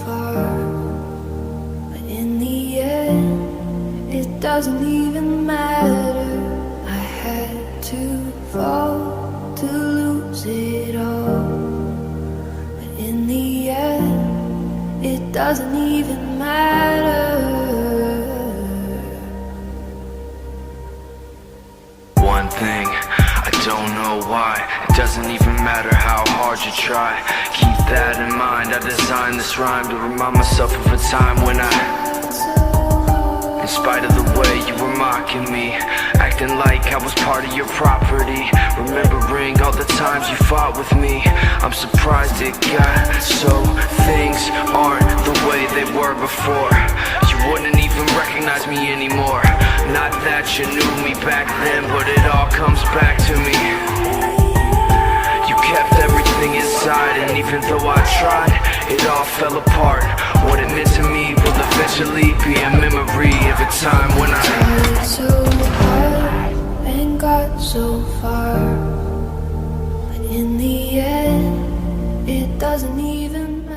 far, but in the end, it doesn't even matter. I had to fall to lose it all, but in the end, it doesn't even matter. One thing, I don't know why. It doesn't even matter how hard you try. Keep that in mind. I designed this rhyme to remind myself of a time when in spite of the way you were mocking me, acting like I was part of your property, remembering all the times you fought with me, I'm surprised it got so. Things aren't the way they were before. You wouldn't even recognize me anymore. Not that you knew me back then, but it all comes back to me. You kept everything inside, and even though I tried, it all fell apart. What it meant to me will eventually be a memory of a time when I tried so hard and got so far, but in the end, it doesn't even matter.